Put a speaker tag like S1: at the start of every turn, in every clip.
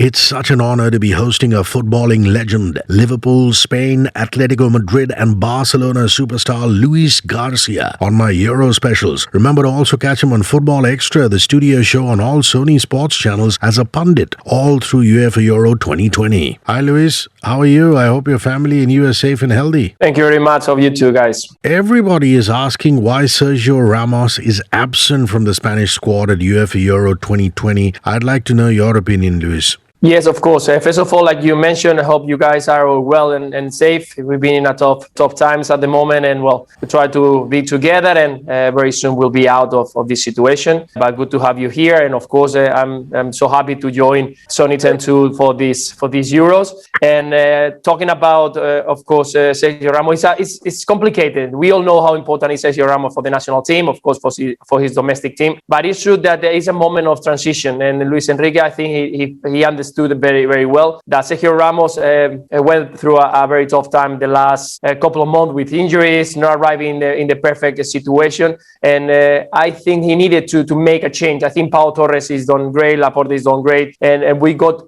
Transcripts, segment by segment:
S1: It's such an honor to be hosting a footballing legend. Liverpool, Spain, Atletico Madrid and Barcelona superstar Luis Garcia on my Euro specials. Remember to also catch him on Football Extra, the studio show on all Sony sports channels as a pundit, all through UEFA Euro 2020. Hi Luis, how are you? I hope your family and you are safe and healthy.
S2: Thank you very much. Of you too, guys.
S1: Everybody is asking why Sergio Ramos is absent from the Spanish squad at UEFA Euro 2020. I'd like to know your opinion, Luis.
S2: Yes, of course. First of all, like you mentioned, I hope you guys are all well and safe. We've been in a tough times at the moment, and well, we try to be together, and very soon we'll be out of this situation. But good to have you here, and of course, I'm so happy to join Sony 10 for these Euros. And talking about, of course, Sergio Ramos, it's complicated. We all know how important is Sergio Ramos for the national team, of course, for his domestic team. But it's true that there is a moment of transition, and Luis Enrique, I think he understood very, very well that Sergio Ramos went through a very tough time the last couple of months with injuries, not arriving in the perfect situation, and I think he needed to make a change. I think Pau Torres is done great, Laporte is done great, and we got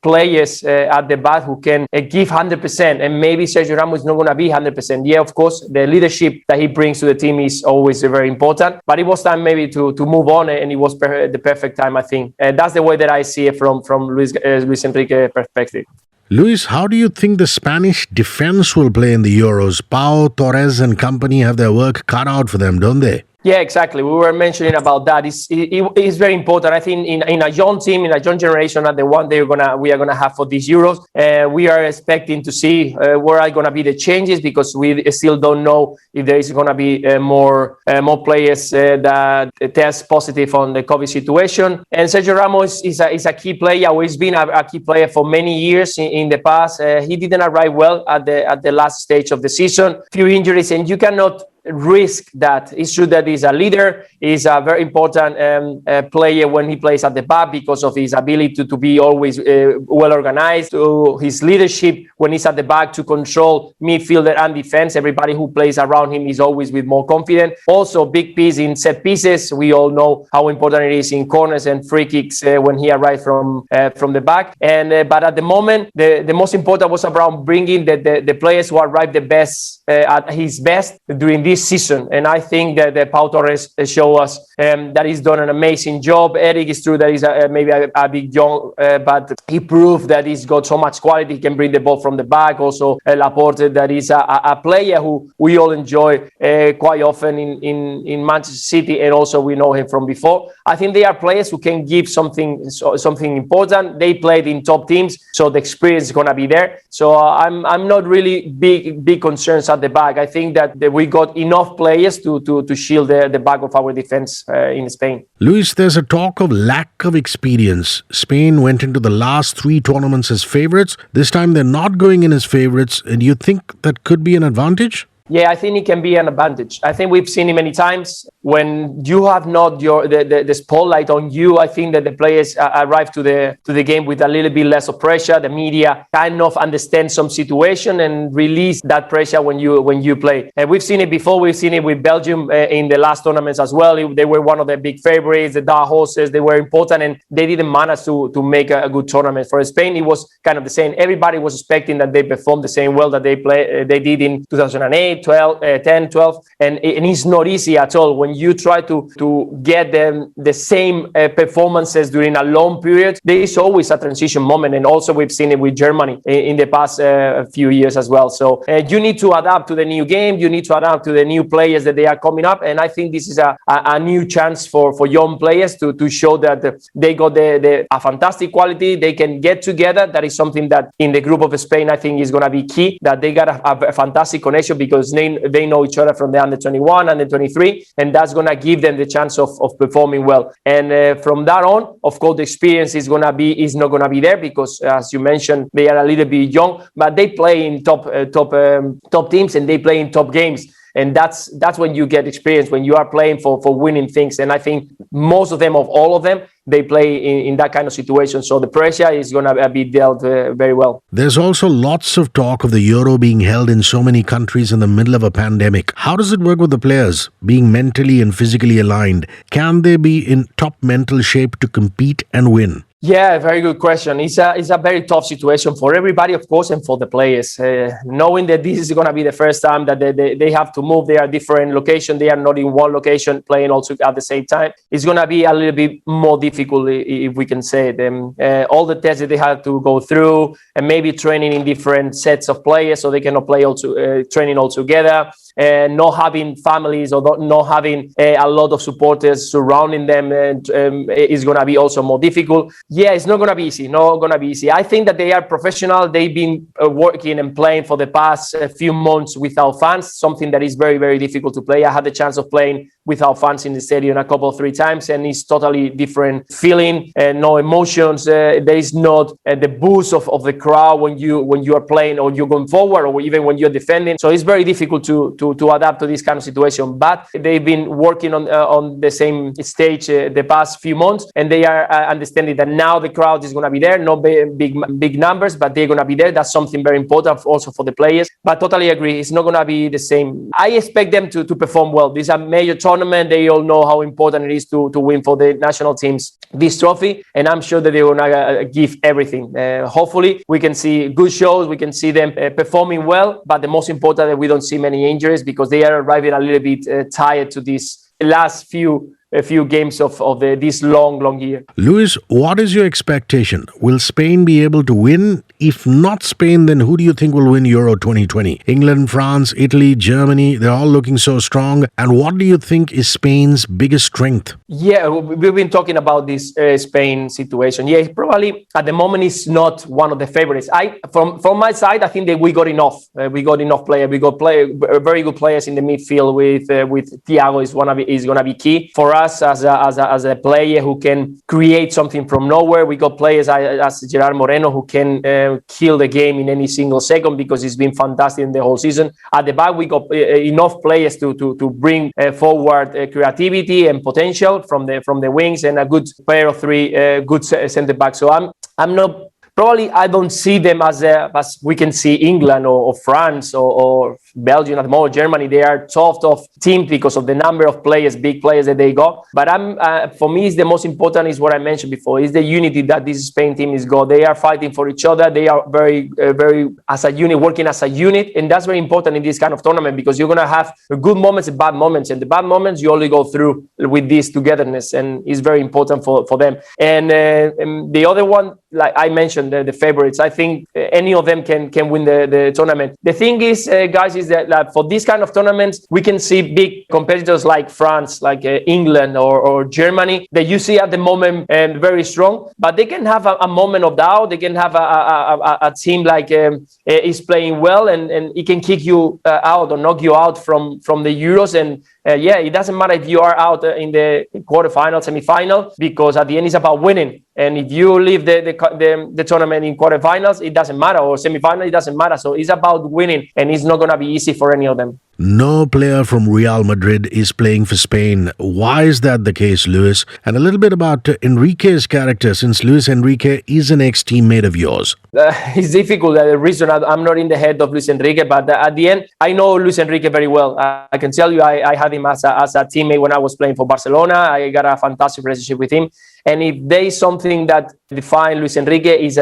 S2: players at the back who can give 100%, and maybe Sergio Ramos is not going to be 100%. Yeah, of course, the leadership that he brings to the team is always very important, but it was time maybe to move on, and it was the perfect time, I think. That's the way that I see it from Luis Enrique perspective.
S1: Luis, how do you think the Spanish defense will play in the Euros? Pau, Torres and company have their work cut out for them, don't they?
S2: Yeah, exactly. We were mentioning about that. It's very important. I think in a young team, in a young generation, and the one we are gonna have for these Euros, we are expecting to see where are gonna be the changes, because we still don't know if there is gonna be more players that test positive on the COVID situation. And Sergio Ramos is a key player. He's been a key player for many years in the past. He didn't arrive well at the last stage of the season. Few injuries, and you cannot risk that. It's true that he's a leader, he's a very important player when he plays at the back because of his ability to be always well organized, to his leadership when he's at the back to control midfielder and defense. Everybody who plays around him is always with more confidence. Also, big piece in set pieces. We all know how important it is in corners and free kicks when he arrives from the back. And but at the moment, the most important was around bringing the players who arrive the best at his best during this season, and I think that Pau Torres show us that he's done an amazing job. Eric is true that he's maybe a big young, but he proved that he's got so much quality. He can bring the ball from the back. Also, Laporte, that is a player who we all enjoy quite often in Manchester City, and also we know him from before. I think they are players who can give something important. They played in top teams, so the experience is gonna be there. So I'm not really big concerns at the back. I think that we got enough players to shield the back of our defense in Spain.
S1: Luis, there's a talk of lack of experience. Spain went into the last 3 tournaments as favourites. This time they're not going in as favourites. And do you think that could be an advantage?
S2: Yeah, I think it can be an advantage. I think we've seen it many times. When you have not the spotlight on you, I think that the players arrive to the game with a little bit less of pressure. The media kind of understand some situation and release that pressure when you play. And we've seen it before. We've seen it with Belgium in the last tournaments as well. They were one of the big favorites, the dark horses. They were important, and they didn't manage to make a good tournament. For Spain, it was kind of the same. Everybody was expecting that they performed the same well that they did in 2008. 10, 12, and it's not easy at all when you try to get them the same performances during a long period. There is always a transition moment, and also we've seen it with Germany in the past few years as well. So you need to adapt to the new game, you need to adapt to the new players that they are coming up, and I think this is a new chance for young players to show that they got a fantastic quality. They can get together. That is something that in the group of Spain I think is going to be key, that they got a fantastic connection, because they know each other from the under 21, under 23, and that's going to give them the chance of performing well. And from that on, of course, the experience is not going to be there, because as you mentioned, they are a little bit young, but they play in top teams, and they play in top games. And that's when you get experience, when you are playing for winning things. And I think most of them, of all of them, they play in that kind of situation. So the pressure is going to be dealt very well.
S1: There's also lots of talk of the Euro being held in so many countries in the middle of a pandemic. How does it work with the players being mentally and physically aligned? Can they be in top mental shape to compete and win?
S2: Yeah, very good question. It's a very tough situation for everybody, of course, and for the players. Knowing that this is going to be the first time that they have to move, they are different location, they are not in one location playing also at the same time. It's going to be a little bit more difficult, if we can say it. All the tests that they have to go through, and maybe training in different sets of players, so they cannot play also training all together. Not having families or not having a lot of supporters surrounding them is going to be also more difficult. Yeah, it's not going to be easy. Not going to be easy. I think that they are professional. They've been working and playing for the past few months without fans, something that is very, very difficult to play. I had the chance of playing without fans in the stadium a couple of 3 times, and it's totally different feeling. No emotions. There is not the boost of the crowd when you are playing or you're going forward, or even when you're defending. So it's very difficult to adapt to this kind of situation. But they've been working on the same stage the past few months, and they are understanding that now the crowd is going to be there. No big numbers, but they're going to be there. That's something very important also for the players. But totally agree, it's not going to be the same. I expect them to perform well. This is a major tournament. They all know how important it is to win for the national teams this trophy, and I'm sure that they're going to give everything. Hopefully we can see good shows, we can see them performing well, but the most important that we don't see many injuries, because they are arriving a little bit tired to these last few games of this long year.
S1: Luis, what is your expectation? Will Spain be able to win? If not Spain, then who do you think will win Euro 2020? England, France, Italy, Germany, they're all looking so strong. And what do you think is Spain's biggest strength?
S2: Yeah, we've been talking about this Spain situation. Yeah, probably at the moment it's not one of the favorites. From my side, I think that we got enough. We got enough players. We got very good players in the midfield with Thiago is gonna be key for us as a player who can create something from nowhere. We got players as Gerard Moreno who can kill the game in any single second, because he's been fantastic in the whole season. At the back, we got enough players to bring forward creativity and potential from the wings, and a good pair of 3 good centre backs. So I'm not. Probably I don't see them as we can see England or France or Belgium at the moment, Germany. They are tough teams because of the number of players, big players that they got. But for me, the most important is what I mentioned before, is the unity that this Spain team is got. They are fighting for each other. They are very as a unit, working as a unit, and that's very important in this kind of tournament, because you're gonna have good moments and bad moments, and the bad moments you only go through with this togetherness, and it's very important for them. And the other one, like I mentioned, the favorites. I think any of them can win the tournament. The thing is, guys, is that for this kind of tournaments, we can see big competitors like France, like England or Germany, that you see at the moment very strong, but they can have a moment of doubt. They can have a team like is playing well, and it can kick you out or knock you out from the Euros. And it doesn't matter if you are out in the quarterfinal, semifinal, because at the end it's about winning. And if you leave the tournament in quarterfinals, it doesn't matter, or semifinal, it doesn't matter. So it's about winning, and it's not going to be easy for any of them.
S1: No player from Real Madrid is playing for Spain. Why is that the case, Luis? And a little bit about Enrique's character, since Luis Enrique is an ex-teammate of yours.
S2: It's difficult. The reason I'm not in the head of Luis Enrique, but at the end, I know Luis Enrique very well. I can tell you, I had him as a teammate when I was playing for Barcelona. I got a fantastic relationship with him. And if there is something that defines Luis Enrique, is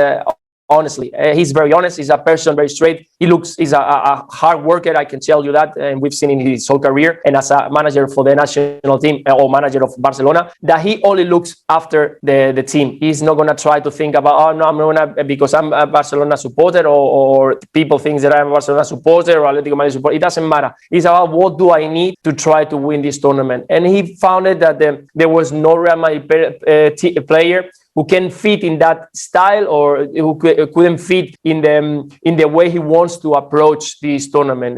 S2: honestly, he's very honest. He's a person, very straight. He's a hard worker. I can tell you that, and we've seen in his whole career. And as a manager for the national team or manager of Barcelona, that he only looks after the team. He's not gonna try to think about, oh no, I'm gonna, because I'm a Barcelona supporter, or people think that I'm a Barcelona supporter or Atletico Madrid supporter. It doesn't matter. It's about what do I need to try to win this tournament. And he found it that there was no Real Madrid player who can fit in that style, or who couldn't fit in the way he wants to approach this tournament.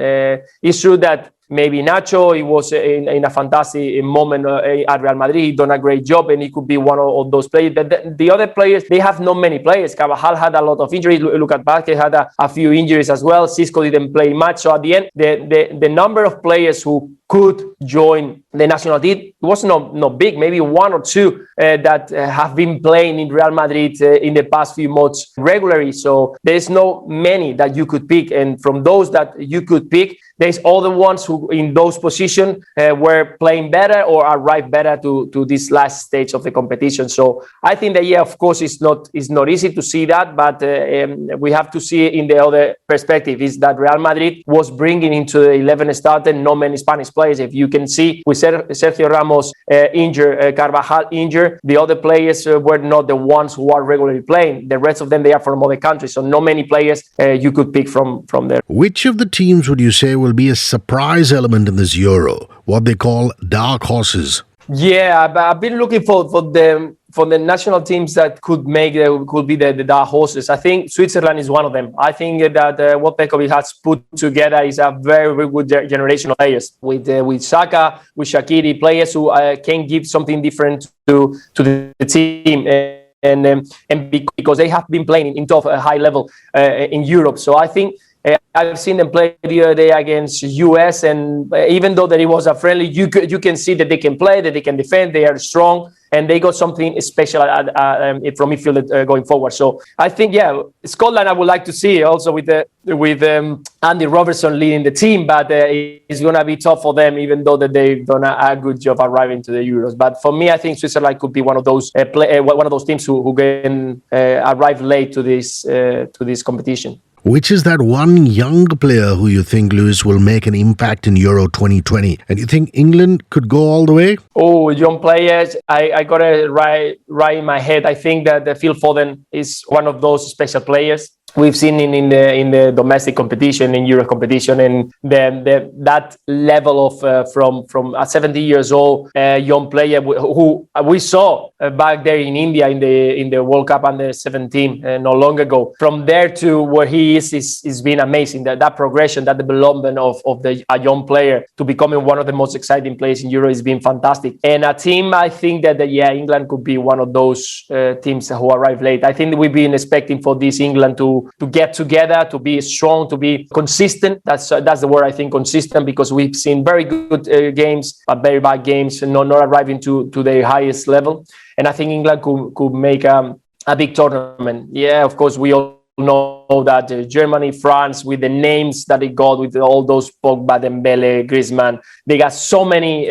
S2: It's true that maybe Nacho, he was in a fantastic moment at Real Madrid. He done a great job, and he could be one of those players. But the other players, they have not many players. Carvajal had a lot of injuries. Lucas Vázquez had a few injuries as well. Cisco didn't play much. So at the end, the number of players who could join the national team. It was not big, maybe one or two that have been playing in Real Madrid in the past few months regularly. So there's no many that you could pick. And from those that you could pick, there's other ones who in those positions were playing better or arrived better to this last stage of the competition. So I think that, yeah, of course, it's not easy to see that, but we have to see it in the other perspective, is that Real Madrid was bringing into the 11 started not many Spanish players. If you can see, with Sergio Ramos injured, Carvajal injured, the other players were not the ones who are regularly playing. The rest of them, they are from other countries. So not many players you could pick from there.
S1: Which of the teams would you say will be a surprise element in this Euro? What they call dark horses?
S2: Yeah, I've been looking for the national teams that could be the dark horses. I think Switzerland is one of them. I think that what Pekovic has put together is a very, very good generation of players with Saka, with Shaqiri, players who can give something different to the team. And because they have been playing in top high level in Europe. So I think I've seen them play the other day against US, and even though that it was a friendly, you can see that they can play, that they can defend, they are strong, and they got something special from midfield going forward. So I think, yeah, Scotland I would like to see also with Andy Robertson leading the team, but it's going to be tough for them, even though that they've done a good job arriving to the Euros. But for me, I think Switzerland could be one of those teams who can arrive late to this competition.
S1: Which is that one young player who you think, Luis, will make an impact in Euro 2020? And you think England could go all the way?
S2: Oh, young players, I got it right in my head. I think that Phil Foden is one of those special players we've seen in the domestic competition, in Euro competition, and that level of from a 70 years old young player who we saw back there in India in the World Cup under 17 not long ago. From there to where he is been amazing. That progression, that development of a young player to becoming one of the most exciting players in Euro has been fantastic. And a team, I think that England could be one of those teams who arrive late. I think that we've been expecting for this England to get together, to be strong, to be consistent. That's the word, I think, consistent, because we've seen very good games, but very bad games, not arriving to their highest level. And I think England could make a big tournament. Yeah, of course, we all know that Germany, France, with the names that they got, with all those Pogba, Dembele, Griezmann, they got so many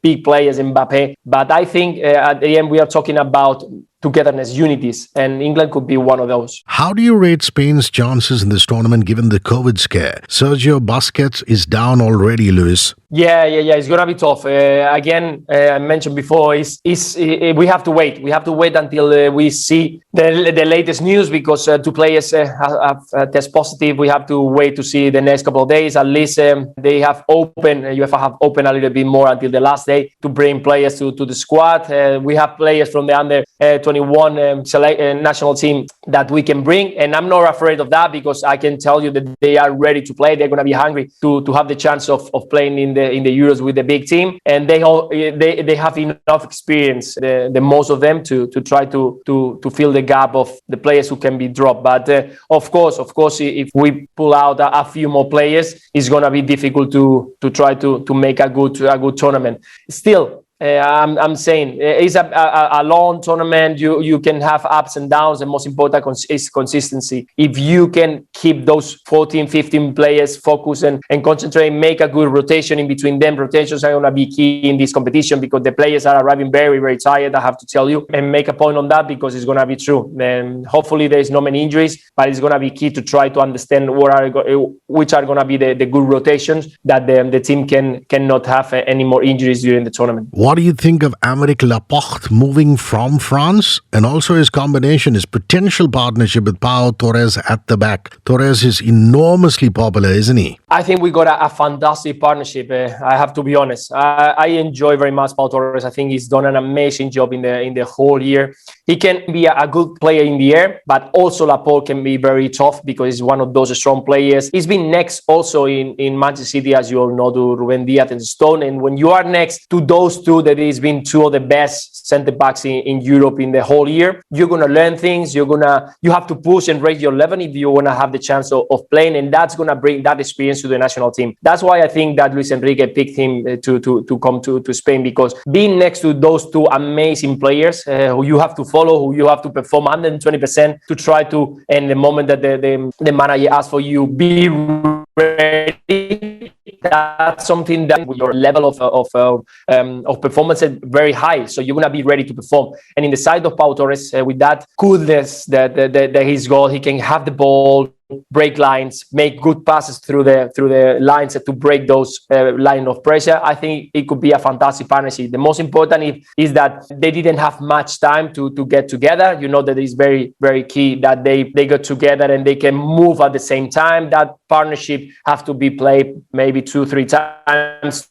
S2: big players, Mbappe. But I think at the end we are talking about togetherness, unities, and England could be one of those.
S1: How do you rate Spain's chances in this tournament given the COVID scare? Sergio Busquets is down already, Luis.
S2: Yeah. It's gonna be tough. Again, I mentioned before, we have to wait. We have to wait until we see the latest news, because two players have test positive. We have to wait to see the next couple of days. At least they have UEFA have opened a little bit more until the last day to bring players to the squad. We have players from the under 21 national team that we can bring, and I'm not afraid of that, because I can tell you that they are ready to play. They're going to be hungry to have the chance of playing in the Euros with the big team, and they have enough experience, the most of them, to try to fill the gap of the players who can be dropped. But of course, if we pull out a few more players, it's going to be difficult to try to make a good tournament. Still, I'm saying it's a long tournament. You can have ups and downs, and most important is consistency. If you can keep those 14, 15 players focused and concentrate, make a good rotation in between them. Rotations are going to be key in this competition, because the players are arriving very, very tired, I have to tell you, and make a point on that, because it's going to be true. Then hopefully there's no many injuries, but it's going to be key to try to understand which are going to be the good rotations that the team cannot have any more injuries during the tournament.
S1: What do you think of Aymeric Laporte moving from France, and also his potential partnership with Pau Torres at the back? Torres is enormously popular, isn't he?
S2: I think we got a fantastic partnership. I have to be honest. I enjoy very much Pau Torres. I think he's done an amazing job in the whole year. He can be a good player in the air, but also Laporte can be very tough, because he's one of those strong players. He's been next also in Manchester City, as you all know, to Ruben Diaz and Stone. And when you are next to those two true that he's been two of the best center backs in Europe in the whole year. You're gonna learn things. You have to push and raise your level if you wanna have the chance of playing, and that's gonna bring that experience to the national team. That's why I think that Luis Enrique picked him to come to Spain, because being next to those two amazing players who you have to follow, who you have to perform 120% to try to, in the moment that the manager asks for you, be ready. That's something that your level of performance is very high, so you're gonna be ready to perform. And in the side of Pau Torres, with that coolness that his goal, he can have the ball, break lines, make good passes through the lines to break those line of pressure. I think it could be a fantastic partnership. The most important is that they didn't have much time to get together. You know that it's very, very key that they got together and they can move at the same time. That partnership have to be played maybe 2-3 times.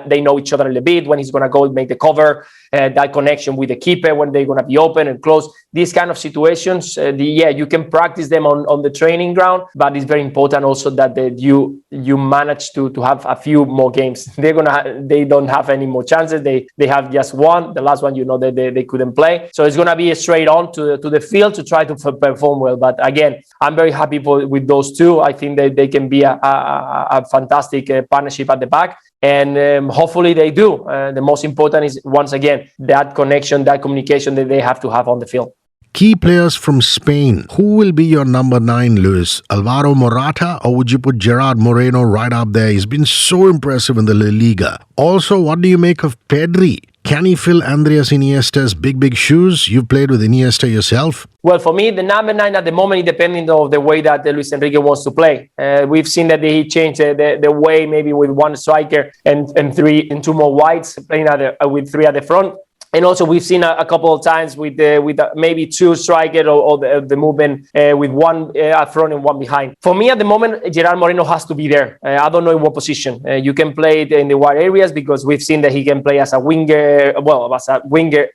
S2: They know each other a little bit, when he's gonna go make the cover, that connection with the keeper, when they're gonna be open and close. These kind of situations, you can practice them on the training ground, but it's very important also that you manage to have a few more games. They don't have any more chances. They have just one. The last one, that they couldn't play. So it's gonna be straight on to the field to try to perform well. But again, I'm very happy with those two. I think that they can be a fantastic partnership at the back. And hopefully they do. The most important is, once again, that connection, that communication that they have to have on the field.
S1: Key players from Spain. Who will be your number 9, Luis? Alvaro Morata, or would you put Gerard Moreno right up there? He's been so impressive in the La Liga. Also, what do you make of Pedri? Can he fill Andres Iniesta's big shoes? You've played with Iniesta yourself.
S2: Well, for me, the number 9 at the moment, depending on the way that Luis Enrique wants to play. We've seen that he changed the way, maybe with one striker and two more wides, playing with 3 at the front. And also, we've seen a couple of times with maybe 2 striker or the movement with one up front and one behind. For me, at the moment, Gerard Moreno has to be there. I don't know in what position. You can play it in the wide areas, because we've seen that he can play as a winger,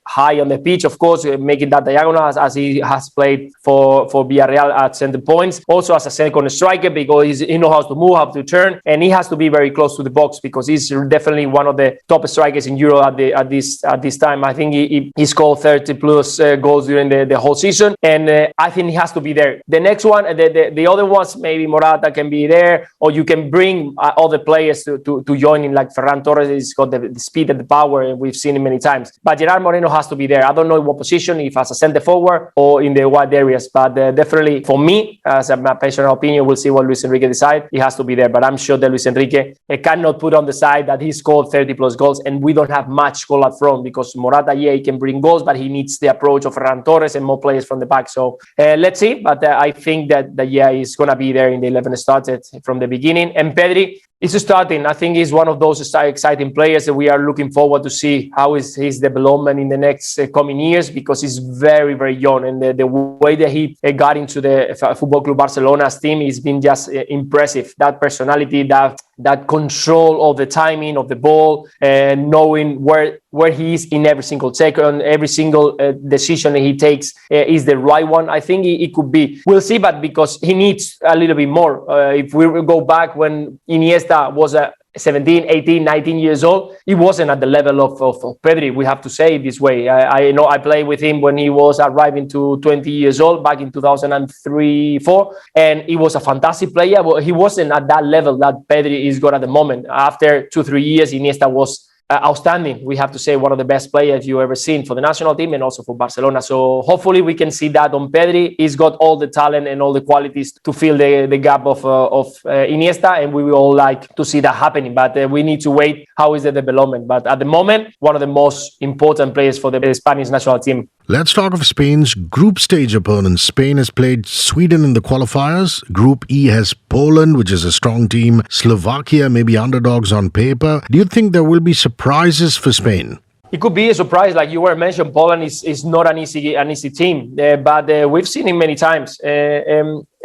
S2: high on the pitch, of course, making that diagonal as he has played for Villarreal at center points. Also as a second striker, because he knows how to move, how to turn, and he has to be very close to the box, because he's definitely one of the top strikers in Europe at this time. I think he scored 30 plus goals during the whole season, and I think he has to be there. The next one, the other ones, maybe Morata can be there, or you can bring other players to join in, like Ferran Torres. He's got the speed and the power, and we've seen it many times. But Gerard Moreno has to be there. I don't know in what position, if as a centre forward or in the wide areas, but definitely for me, as my personal opinion, we'll see what Luis Enrique decides. He has to be there, but I'm sure that Luis Enrique cannot put on the side that he scored 30 plus goals and we don't have much goal up front, because Morata, he can bring goals, but he needs the approach of Ferran Torres and more players from the back. So let's see. But I think that he's going to be there in the 11 started from the beginning. And Pedri is starting. I think he's one of those exciting players that we are looking forward to see how is his development in the next coming years, because he's very, very young. And the way that he got into the Football Club Barcelona's team has been just impressive. That personality, that control of the timing of the ball, and knowing where he is in every single second, every single decision that he takes is the right one. I think it could be. We'll see, but because he needs a little bit more. If we go back when Iniesta was 17, 18, 19 years old, he wasn't at the level of Pedri. We have to say it this way. I know I played with him when he was arriving to 20 years old back in 2003-4, and he was a fantastic player, but he wasn't at that level that Pedri is got at the moment. After 2-3 years, Iniesta was outstanding. We have to say one of the best players you ever seen for the national team and also for Barcelona. So hopefully we can see that on Pedri. He's got all the talent and all the qualities to fill the gap of Iniesta, and we will all like to see that happening. But we need to wait how is the development. But at the moment, one of the most important players for the Spanish national team.
S1: Let's talk of Spain's group stage opponents. Spain has played Sweden in the qualifiers. Group E has Poland, which is a strong team. Slovakia may be underdogs on paper. Do you think there will be surprises for Spain?
S2: It could be a surprise, like you were mentioning. Poland is not an easy team, but we've seen it many times.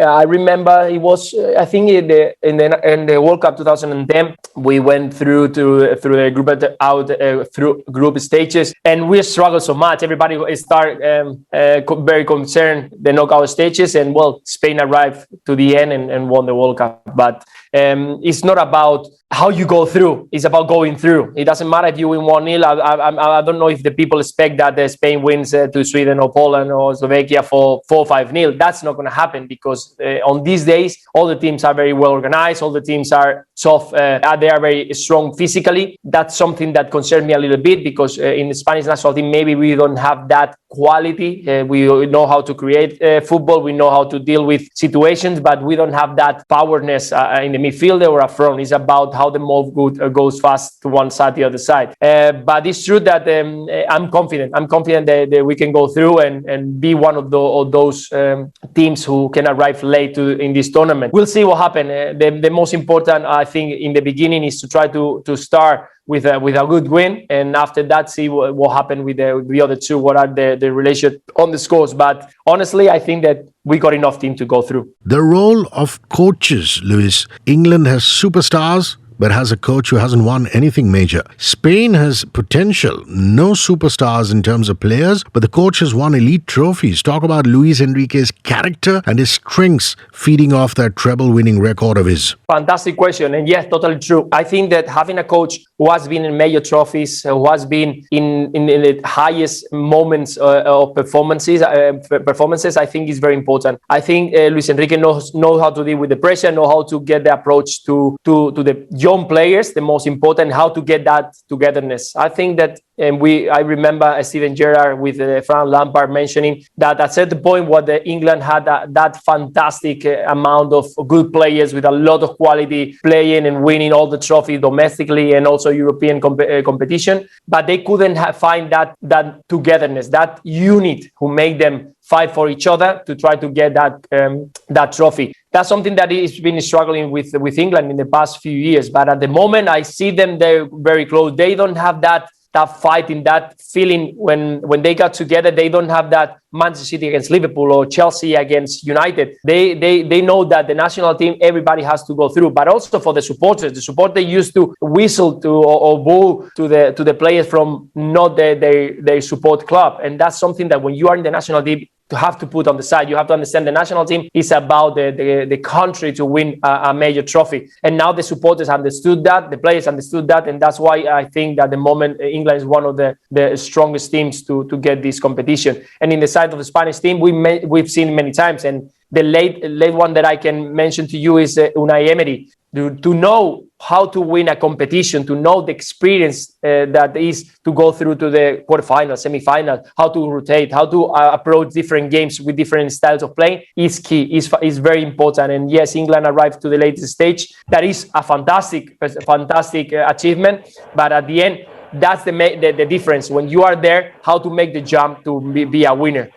S2: I remember it was, I think in the World Cup 2010, we went through the group stages, and we struggled so much. Everybody started very concerned the knockout stages, and well, Spain arrived to the end and won the World Cup. But it's not about how you go through. It's about going through. It doesn't matter if you win 1-0. I don't know if the people expect that Spain wins to Sweden or Poland or Slovakia for 4-5-0. That's not going to happen, because on these days, all the teams are very well organized. All the teams are soft. They are very strong physically. That's something that concerns me a little bit, because in the Spanish national team, maybe we don't have that quality. We know how to create football. We know how to deal with situations, but we don't have that powerness in the midfield or up front. It's about how the move goes fast to one side, the other side. But it's true that I'm confident. I'm confident that we can go through and be one of those teams who can arrive late in this tournament. We'll see what happens. The most important, I think, in the beginning is to try to start with a good win, and after that, see what happened with the other two. What are the relation on the scores? But honestly, I think that we got enough team to go through.
S1: The role of coaches, Luis. England has superstars, but has a coach who hasn't won anything major. Spain has potential, no superstars in terms of players, but the coach has won elite trophies. Talk about Luis Enrique's character and his strengths feeding off that treble-winning record of his.
S2: Fantastic question, and yes, totally true. I think that having a coach who has been in major trophies, who has been in the highest moments of performances, I think is very important. I think Luis Enrique knows how to deal with the pressure, know how to get the approach to the young players, the most important, how to get that togetherness. I think that I remember Steven Gerrard with Frank Lampard mentioning that at a certain point what England had that fantastic amount of good players with a lot of quality playing and winning all the trophies domestically and also European competition, but they couldn't find that togetherness, that unit who made them fight for each other to try to get that trophy. That's something that has been struggling with England in the past few years. But at the moment, I see them, they're very close. They don't have that fighting, that feeling when they got together. They don't have that Manchester City against Liverpool or Chelsea against United. They know that the national team, everybody has to go through. But also for the supporters used to whistle to or boo to the players from not their support club. And that's something that when you are in the national team, to have to put on the side. You have to understand the national team is about the country to win a major trophy. And now the supporters understood that, the players understood that, and that's why I think that the moment England is one of the strongest teams to get this competition. And in the side of the Spanish team, we've seen many times, and the late one that I can mention to you is Unai Emery. To know how to win a competition, to know the experience that is to go through to the quarterfinal, semifinal, how to rotate, how to approach different games with different styles of playing is key, is very important. And yes, England arrived to the latest stage. That is a fantastic achievement. But at the end, that's the difference. When you are there, how to make the jump to be a winner.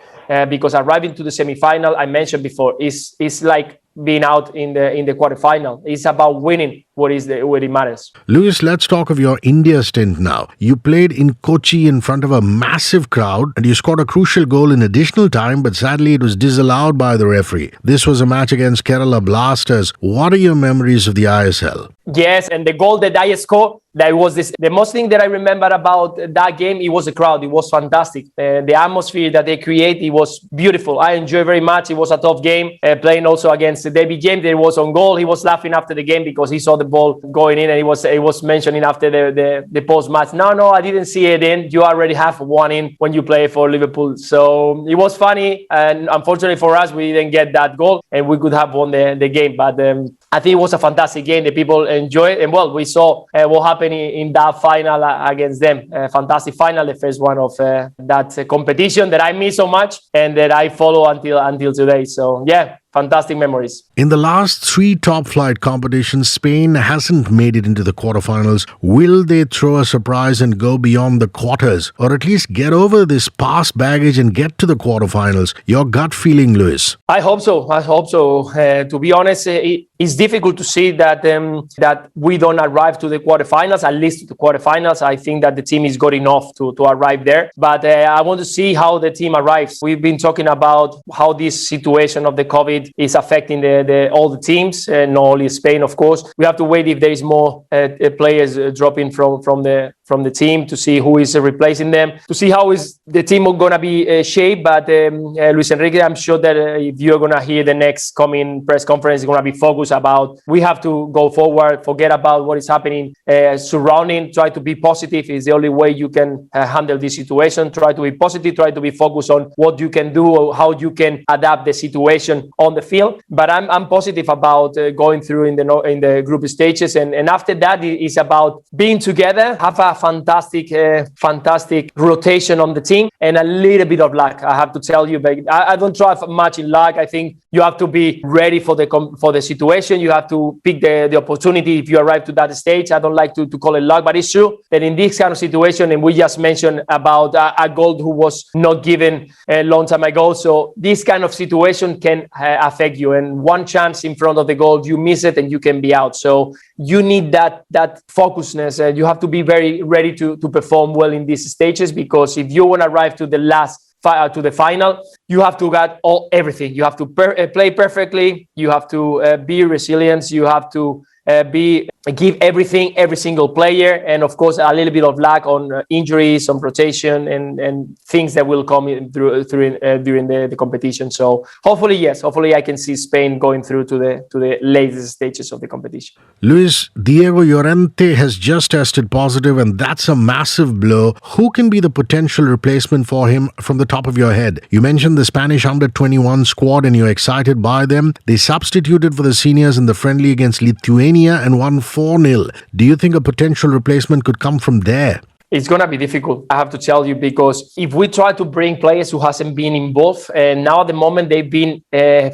S2: Because arriving to the semifinal, I mentioned before, is like being out in the quarterfinal. It's about winning what it matters.
S1: Luis, let's talk of your India stint now. You played in Kochi in front of a massive crowd and you scored a crucial goal in additional time, but sadly it was disallowed by the referee. This was a match against Kerala Blasters. What are your memories of the ISL?
S2: Yes, and the goal that I scored, that was the most thing that I remember about that game. It was the crowd. It was fantastic. The atmosphere that they created, it was beautiful. I enjoyed very much. It was a tough game. Playing also against David James, there was on goal. He was laughing after the game because he saw the ball going in, and he was mentioning after the post match. No, I didn't see it in. You already have one in when you play for Liverpool. So it was funny, and unfortunately for us, we didn't get that goal, and we could have won the game. But I think it was a fantastic game. The people enjoyed it, and well, we saw what happened in that final against them. Fantastic final, the first one of that competition that I miss so much and that I follow until today. So yeah, fantastic memories.
S1: In the last 3 top-flight competitions, Spain hasn't made it into the quarterfinals. Will they throw a surprise and go beyond the quarters, or at least get over this past baggage and get to the quarterfinals? Your gut feeling, Luis?
S2: I hope so. To be honest, it's difficult to see that we don't arrive to the quarterfinals, at least to the quarterfinals. I think that the team is good enough to arrive there. But I want to see how the team arrives. We've been talking about how this situation of the COVID Madrid is affecting all the teams, not only Spain, of course. We have to wait if there is more players dropping from the team to see who is replacing them, to see how is the team going to be shaped. But Luis Enrique, I'm sure that if you're going to hear the next coming press conference, it's going to be focused about we have to go forward, forget about what is happening surrounding, try to be positive is the only way you can handle this situation. Try to be positive, try to be focused on what you can do or how you can adapt the situation on the field. But I'm positive about going through in the group stages, and after that it's about being together, have a fantastic rotation on the team, and a little bit of luck. I have to tell you, but I don't try much in luck. I think you have to be ready for the situation. You have to pick the opportunity if you arrive to that stage. I don't like to call it luck, but it's true that in this kind of situation, and we just mentioned about a goal who was not given a long time ago. So this kind of situation can affect you, and one chance in front of the goal, you miss it and you can be out. So you need that focusness. You have to be very ready to perform well in these stages, because if you want to arrive to the final, you have to get everything. You have to play perfectly. You have to be resilient. You have to give everything, every single player, and of course a little bit of luck on injuries, on rotation, and things that will come in during the competition. So hopefully I can see Spain going through to the latest stages of the competition.
S1: Luis, Diego Llorente has just tested positive, and that's a massive blow. Who can be the potential replacement for him from the top of your head? You mentioned the Spanish under-21 squad and you're excited by them. They substituted for the seniors in the friendly against Lithuania and won 4-0. Do you think a potential replacement could come from there?
S2: It's going to be difficult, I have to tell you, because if we try to bring players who hasn't been involved, and now at the moment they've been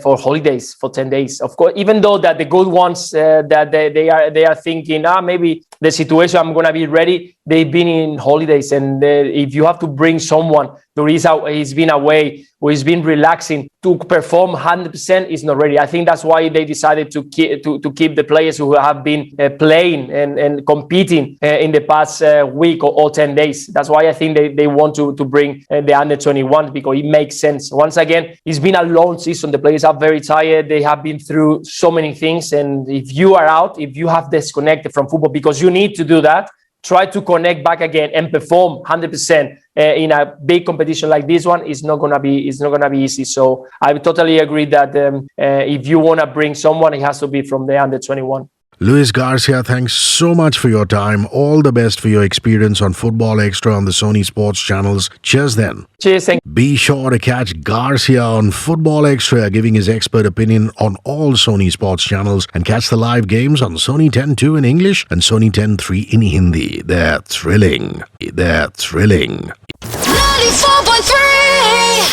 S2: for holidays for 10 days. Of course, even though that the good ones that they are thinking, maybe the situation I'm going to be ready, they've been in holidays. And if you have to bring someone who he's been away, who has been relaxing to perform 100%, is not ready. I think that's why they decided to keep the players who have been playing and competing in the past week or 10 days. That's why I think they want to bring the under-21, because it makes sense. Once again, it's been a long season. The players are very tired. They have been through so many things. And if you are out, if you have disconnected from football, because you need to do that, try to connect back again and perform 100% in a big competition like this one. It's not gonna be easy. So I totally agree that if you want to bring someone, it has to be from the under-21.
S1: Luis Garcia, thanks so much for your time. All the best for your experience on Football Extra on the Sony Sports channels. Cheers then.
S2: Cheers.
S1: Be sure to catch Garcia on Football Extra, giving his expert opinion on all Sony Sports channels, and catch the live games on Sony 10.2 in English and Sony 10.3 in Hindi. They're thrilling.
S3: 94.3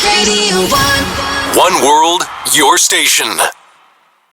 S3: Radio 1.
S4: One world, your station.